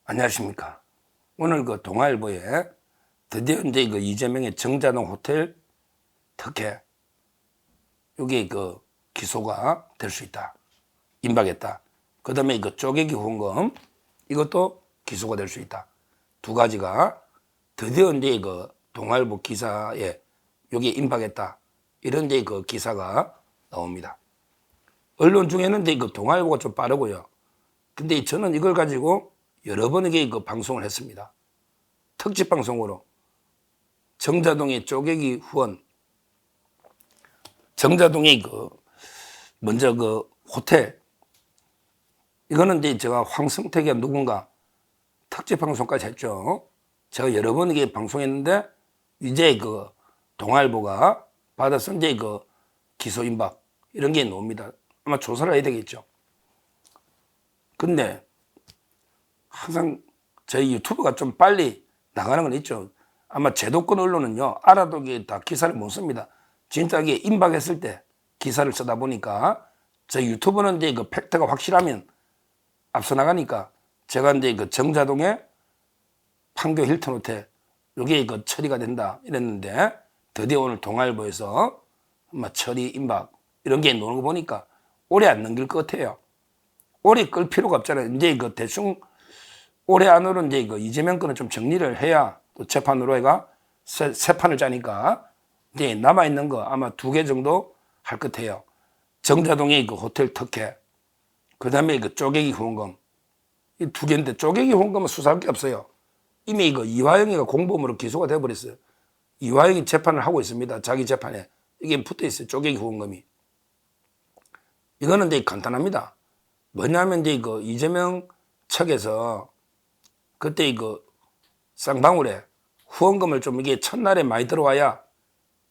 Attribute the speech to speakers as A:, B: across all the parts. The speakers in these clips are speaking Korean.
A: 안녕하십니까. 오늘 그 동아일보에 드디어 이제 그 이재명의 정자동 호텔 특혜, 이게 그 기소가 될 수 있다. 임박했다. 그 다음에 그 쪼개기 후원금, 이것도 기소가 될 수 있다. 두 가지가 드디어 이제 그 동아일보 기사에 여기에 임박했다. 이런 이제 그 기사가 나옵니다. 언론 중에는 이제 그 동아일보가 좀 빠르고요. 근데 저는 이걸 가지고 여러 번에게 그 방송을 했습니다. 특집 방송으로 정자동의 쪼개기 후원, 정자동의 그 먼저 그 호텔, 이거는 이제 제가 황승택이 누군가 특집 방송까지 했죠. 제가 여러 번에게 방송했는데 이제 그 동아일보가 받아서 이제 그 기소 임박 이런 게 나옵니다. 아마 조사를 해야 되겠죠. 근데 항상 저희 유튜브가 좀 빨리 나가는 건 있죠. 아마 제도권 언론은요, 알아도 다 기사를 못 씁니다. 진짜 이게 임박했을 때 기사를 쓰다 보니까 저희 유튜브는 이제 그 팩트가 확실하면 앞서 나가니까 제가 이제 그 정자동에 판교 힐튼 호텔 요게 그 처리가 된다 이랬는데 드디어 오늘 동아일보에서 아마 처리 임박 이런 게 나오는 거 보니까 오래 안 넘길 것 같아요. 오래 끌 필요가 없잖아요. 이제 그 대충 올해 안으로 이제 그 이재명 거는 좀 정리를 해야 또 재판으로 해가 새 판을 짜니까 이제 남아있는 거 아마 2개 정도 할 것 같아요. 정자동의 그 호텔 특혜, 그 다음에 그 쪼개기 후원금. 이 2개인데 쪼개기 후원금은 수사할 게 없어요. 이미 그 이화영이가 공범으로 기소가 돼버렸어요. 이화영이 재판을 하고 있습니다. 자기 재판에. 이게 붙어 있어요. 쪼개기 후원금이. 이거는 이제 간단합니다. 뭐냐면 이제 그 이재명 측에서 그때 그 쌍방울에 후원금을 좀 이게 첫날에 많이 들어와야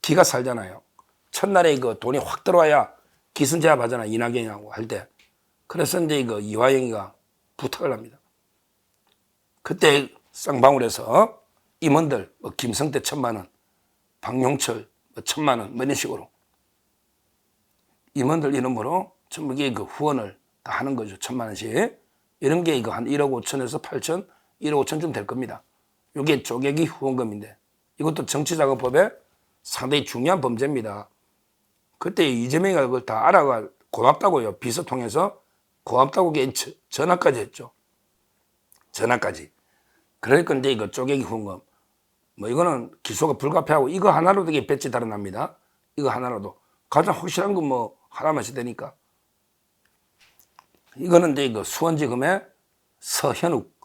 A: 기가 살잖아요. 첫날에 그 돈이 확 들어와야 기선제압 하잖아. 이낙연이하고 할 때. 그래서 이제 그 이화영이가 부탁을 합니다. 그때 쌍방울에서 임원들, 뭐 김성태 1,000만 원, 박용철 1,000만 원, 뭐 이런 식으로 임원들 이름으로 전부 이게 그 후원을 다 하는 거죠. 1,000만 원씩. 이런 게 이거 한 1억 5천에서 8천, 1억 5천쯤 될 겁니다. 이게 쪼개기 후원금인데 이것도 정치자금법에 상당히 중요한 범죄입니다. 그때 이재명이가 그걸 다 알아가 고맙다고요. 비서 통해서 고맙다고 전화까지 했죠. 전화까지. 그러니까 이제 이거 쪼개기 후원금 뭐 이거는 기소가 불가피하고 이거 하나로도 이게 배치 달아납니다. 이거 하나로도 가장 확실한 건 뭐 하나만 있어야 되니까. 이거는 이제 이거 수원지검의 서현욱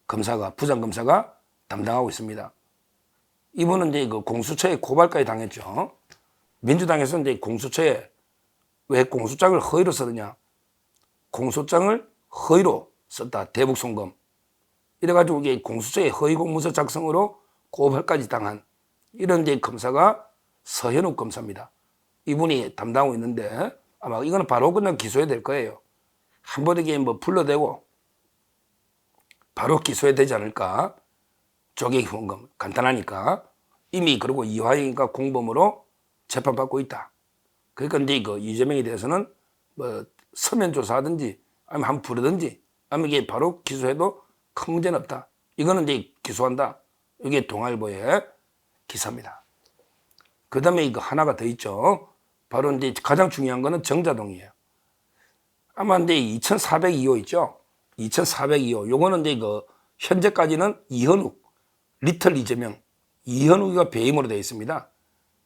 A: 검사가, 부장검사가 담당하고 있습니다. 이분은 이제 그 공수처에 고발까지 당했죠. 민주당에서 이제 공수처에 왜 공소장을 허위로 썼느냐. 공소장을 허위로 썼다. 대북송금. 이래가지고 이게 공수처에 허위 공문서 작성으로 고발까지 당한 이런 이제 검사가 서현욱 검사입니다. 이분이 담당하고 있는데 아마 이거는 바로 그냥 기소해야 될 거예요. 한 번에 뭐 불러대고 바로 기소해야 되지 않을까. 쪼개기 후원금 간단하니까. 이미 그리고 이화영이가 공범으로 재판받고 있다. 그러니까 이제 그 이재명에 대해서는 뭐 서면 조사하든지 아니면 한번 부르든지 아니면 이게 바로 기소해도 큰 문제는 없다. 이거는 이제 기소한다. 이게 동아일보의 기사입니다. 그 다음에 이거 하나가 더 있죠. 바로 이제 가장 중요한 거는 정자동이에요. 아마 이제 2402호 있죠. 2402호. 요거는 이제 그 현재까지는 이현욱, 리틀 이재명, 이현욱이가 배임으로 되어 있습니다.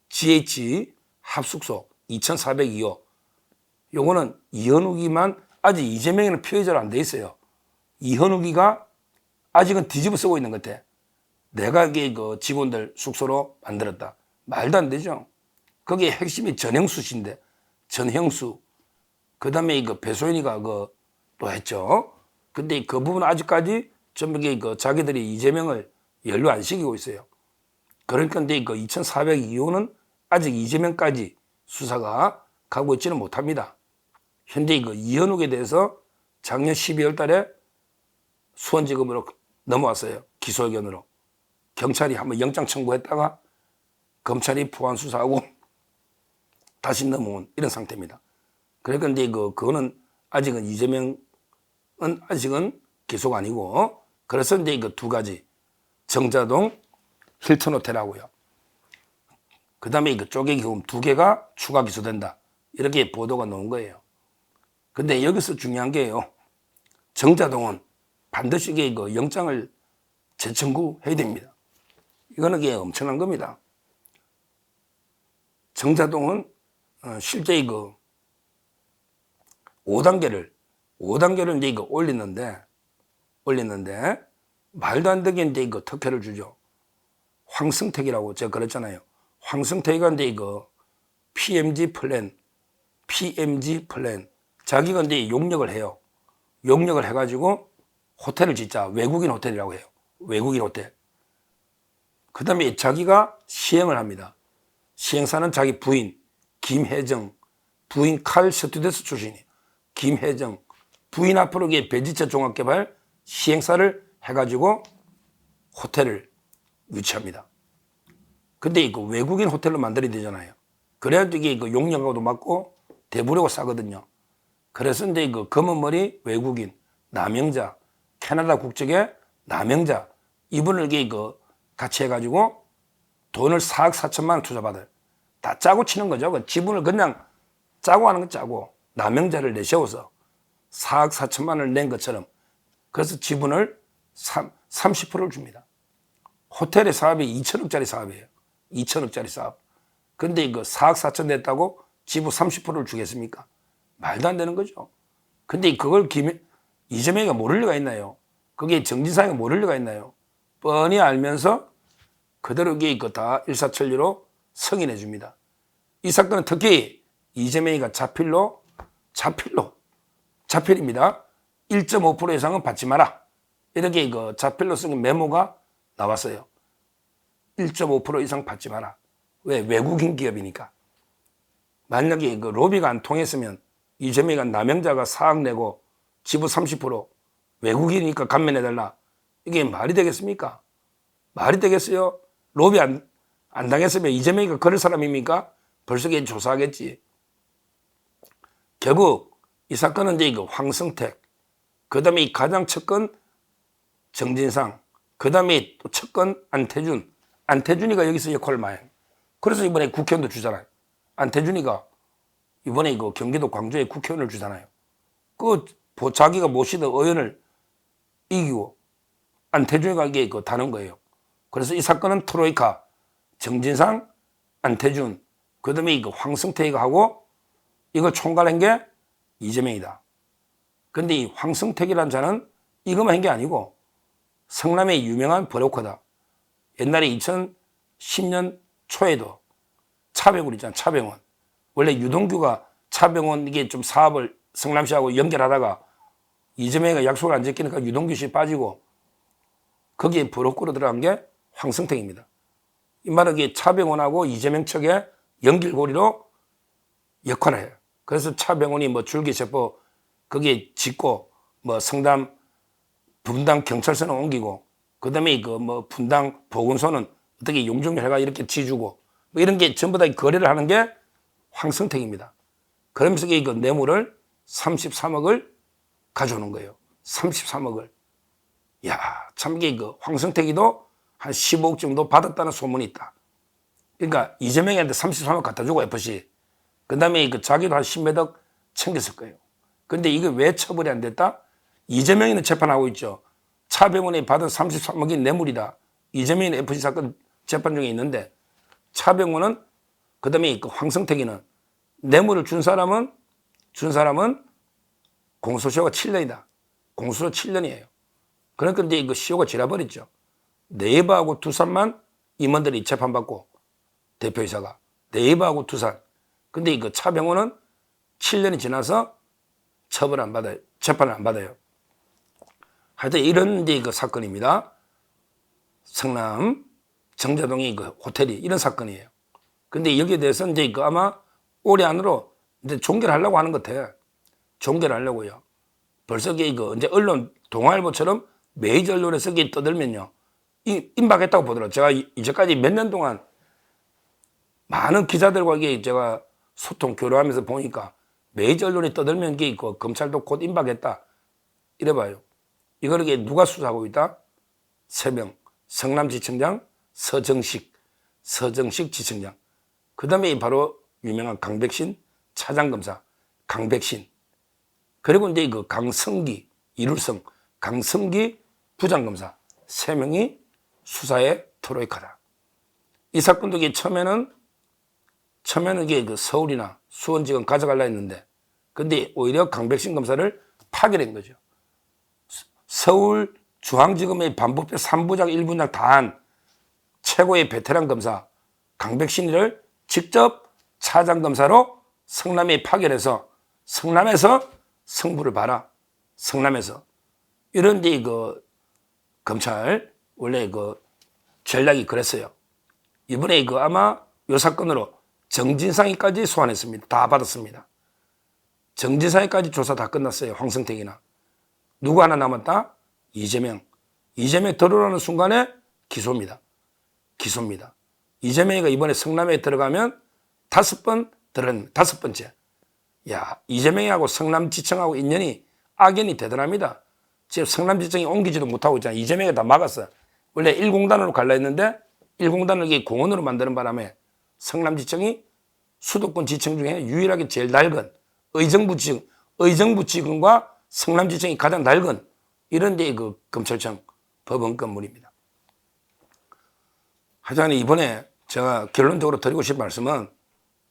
A: GH 합숙소 2402호. 요거는 이현욱이만 아직 이재명에는 피해자로 안 돼 있어요. 이현욱이가 아직은 뒤집어 쓰고 있는 것 같아. 내가 이게 그 직원들 숙소로 만들었다. 말도 안 되죠. 거기에 핵심이 전형수 씨인데, 전형수. 그 다음에 그 배소연이가 그 또 했죠. 근데 그 부분은 아직까지 전부 그 자기들이 이재명을 연루 안 시키고 있어요. 그러니까 근데 그 2402호는 아직 이재명까지 수사가 가고 있지는 못합니다. 현재 그 이현욱에 대해서 작년 12월 달에 수원지검으로 넘어왔어요. 기소 의견으로. 경찰이 한번 영장 청구했다가 검찰이 보완 수사하고 다시 넘어온 이런 상태입니다. 그러니까 이제 그거는 아직은 이재명은 아직은 기소가 아니고. 그래서 이제 이거 두 가지. 정자동 힐튼 호텔하고요. 그 다음에 이거 쪼개기 금 두 개가 추가 기소된다. 이렇게 보도가 나온 거예요. 근데 여기서 중요한 게요. 정자동은 반드시 이거 영장을 재청구해야 됩니다. 이거는 이게 엄청난 겁니다. 정자동은 실제 이거 5단계를 이제 이거 올리는데 말도 안 되게 이제 이거 특혜를 주죠. 황승택이라고 제가 그랬잖아요. 황승택이가 이제 이거 PMG 플랜 자기가 이제 용역을 해요. 용역을 해가지고 호텔을 짓자. 외국인 호텔이라고 해요. 외국인 호텔. 그 다음에 자기가 시행을 합니다. 시행사는 자기 부인 김혜정, 부인 칼 스튜디오스 출신이에요. 김혜정 부인 앞으로 배지채 종합개발 시행사를 해가지고 호텔을 유치합니다. 근데 이거 외국인 호텔로 만들어야 되잖아요. 그래야지 이게 용역하고도 맞고 대부료가 싸거든요. 그래서 이제 이거 검은머리 외국인 남영자, 캐나다 국적의 남영자 이분을 이거 같이 해가지고 돈을 4억 4천만 원 투자받아요. 다 짜고 치는 거죠. 그 지분을 그냥 짜고 하는 건 짜고 남영자를 내세워서 4억 4천만 원을 낸 것처럼 그래서 지분을 30%를 줍니다. 호텔의 사업이 2천억짜리 사업이에요. 2천억짜리 사업. 근데 이거 4억 4천 냈다고 지분 30%를 주겠습니까? 말도 안 되는 거죠. 근데 그걸 이재명이가 모를 리가 있나요? 그게 정진상이가 모를 리가 있나요? 뻔히 알면서 그대로 이거 다 일사천리로 승인해 줍니다. 이 사건은 특히 이재명이가 자필입니다. 1.5% 이상은 받지 마라. 이렇게 이거 자필로 쓴 메모가 나왔어요. 1.5% 이상 받지 마라. 왜? 외국인 기업이니까. 만약에 이거 로비가 안 통했으면 이재명이가 남영자가 4억 내고 지분 30% 외국인이니까 감면해달라. 이게 말이 되겠습니까? 말이 되겠어요? 로비 안 당했으면 이재명이가 그럴 사람입니까? 벌써 조사하겠지. 결국 이 사건은 이제 이거 황승택, 그 다음에 이 가장 첫 건 정진상, 그 다음에 또 첫 건 안태준이가 여기서 역할을 많이 해요. 그래서 이번에 국회의원도 주잖아요. 안태준이가 이번에 이거 경기도 광주에 국회의원을 주잖아요. 자기가 모시던 의원을 이기고 안태준이가 이게 다는 거예요. 그래서 이 사건은 트로이카, 정진상, 안태준, 그 다음에 이거 황승택이가 하고 이걸 총괄한 게 이재명이다. 근데 이 황승택이라는 자는 이것만 한 게 아니고 성남의 유명한 브로커다. 옛날에 2010년 초에도 차병원 있잖아. 차병원. 원래 유동규가 차병원 이게 좀 사업을 성남시하고 연결하다가 이재명이가 약속을 안 지키니까 유동규 씨 빠지고 거기에 브로커로 들어간 게 황승택입니다. 이 말은 이게 차병원하고 이재명 측의 연결고리로 역할을 해요. 그래서 차병원이 줄기세포 거기에 짓고 성남 분당 경찰서는 옮기고 그다음에 분당 보건소는 어떻게 용적률해가 이렇게 지주고 이런 게 전부 다 거래를 하는 게 황승택입니다. 그러면서 이거 뇌물을 33억을 가져오는 거예요. 33억을. 야, 참 이게 황승택이도 한 15억 정도 받았다는 소문이 있다. 그러니까 이재명한테 33억 갖다 주고 FC. 그 다음에 자기도 한 10몇억 챙겼을 거예요. 근데 이게 왜 처벌이 안 됐다? 이재명이는 재판하고 있죠. 차병원이 받은 33억이 뇌물이다. 이재명이 FC 사건 재판 중에 있는데 차병원은 그 다음에 황승택이는 뇌물을 준 사람은 공소시효가 7년이다. 공소시효 7년이에요. 그러니까 이제 이거 시효가 지나버렸죠. 네이버하고 두산만 임원들이 재판받고 대표이사가 네이버하고 두산. 근데 이거 차병원은 7년이 지나서 처벌 안 받아요. 재판을 안 받아요. 하여튼 이런 이제 이거 사건입니다. 성남 정자동의 호텔이 이런 사건이에요. 근데 여기에 대해서 이제 아마 올해 안으로 이제 종결 하려고 하는 것 같아. 종결 하려고요. 벌써 이제 언론 동아일보처럼 메이저 언론에서 이게 떠들면요. 임박했다고 보더라고요. 제가 이제까지 몇 년 동안 많은 기자들과 이게 제가 소통 교류하면서 보니까 메이저 언론이 떠들면 이게 검찰도 곧 임박했다. 이래봐요. 이걸 이게 누가 수사하고 있다? 3명. 성남지청장 서정식 지청장. 그 다음에 바로 유명한 강백신 차장검사 강백신. 그리고 이제 그 강성기, 이룰성, 강성기 부장검사 3명이 수사에 트로이카다. 이 사건도 이게 처음에는 이게 그 서울이나 수원지검 가져가려 했는데, 근데 오히려 강백신 검사를 파견한 거죠. 서울 중앙지검의 반부패 3부작 1부작 다 한 최고의 베테랑 검사 강백신이를 직접 차장검사로 성남에 파견해서 성남에서 성부를 봐라. 성남에서. 이런 데 그 검찰 원래 그 전략이 그랬어요. 이번에 그 아마 요 사건으로 정진상이까지 소환했습니다. 다 받았습니다. 정진상이까지 조사 다 끝났어요. 황성택이나. 누구 하나 남았다? 이재명. 이재명 들어오는 순간에 기소입니다. 이재명이가 이번에 성남에 들어가면 5번 들어갑니다. 5번째. 야, 이재명하고 성남지청하고 인연이 악연이 대단합니다. 지금 성남지청이 옮기지도 못하고 있잖아요. 이재명이 다 막았어. 원래 1공단으로 갈라 했는데 1공단을 공원으로 만드는 바람에 성남지청이 수도권 지청 중에 유일하게 제일 낡은 의정부지검과 성남지청이 가장 낡은 이런 데의 그 검찰청 법원 건물입니다. 하여간 이번에 제가 결론적으로 드리고 싶은 말씀은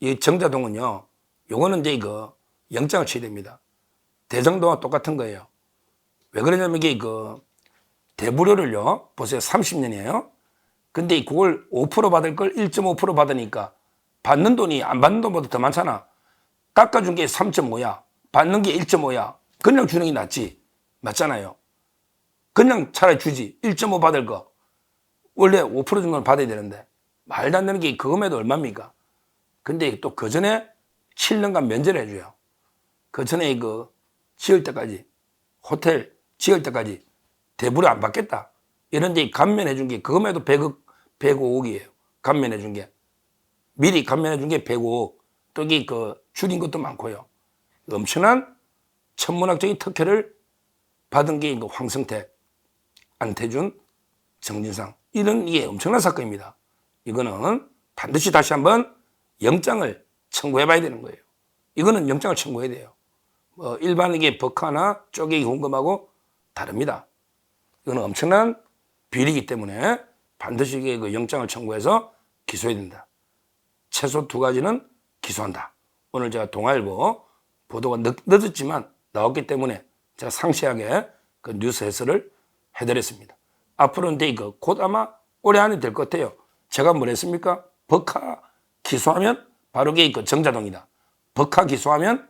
A: 이 정자동은요, 요거는 이제 이거 영장을 쳐야 됩니다. 대정동과 똑같은 거예요. 왜 그러냐면 이게 그 대부료를요, 보세요. 30년이에요. 근데 그걸 5% 받을 걸 1.5% 받으니까 받는 돈이 안 받는 돈보다 더 많잖아. 깎아준 게 3.5야. 받는 게 1.5야. 그냥 주는 게 낫지. 맞잖아요. 그냥 차라리 주지. 1.5 받을 거. 원래 5% 준 건 받아야 되는데. 말도 안 되는 게 그금에도 얼마입니까? 근데 또 그 전에 7년간 면제를 해줘요. 그 전에 그 지을 때까지, 호텔 지을 때까지 대부료 안 받겠다. 이런 데 감면해 준 게 그금에도 100억, 105억이에요. 감면해 준 게. 미리 감면해 준 게 105억. 또 이게 그 줄인 것도 많고요. 엄청난 천문학적인 특혜를 받은 게 이거 황성택, 안태준, 정진상. 이런 이게 엄청난 사건입니다. 이거는 반드시 다시 한번 영장을 청구해 봐야 되는 거예요. 이거는 영장을 청구해야 돼요. 일반 이게 버카나 쪼개기 공금하고 다릅니다. 이거는 엄청난 비리이기 때문에 반드시 이게 그 영장을 청구해서 기소해야 된다. 최소 2가지는 기소한다. 오늘 제가 동아일보 보도가 늦었지만 나왔기 때문에 제가 상세하게 그 뉴스 해설을 해드렸습니다. 앞으로는 이거 곧 아마 올해 안에 될 것 같아요. 제가 뭘 했습니까? 버카 기소하면 바로 이게 그 정자동이다. 버카 기소하면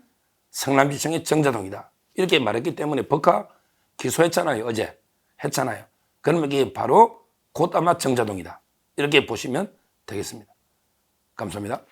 A: 성남지청의 정자동이다. 이렇게 말했기 때문에 버카 기소했잖아요. 어제 했잖아요. 그러면 이게 바로 곧 아마 정자동이다. 이렇게 보시면 되겠습니다. 감사합니다.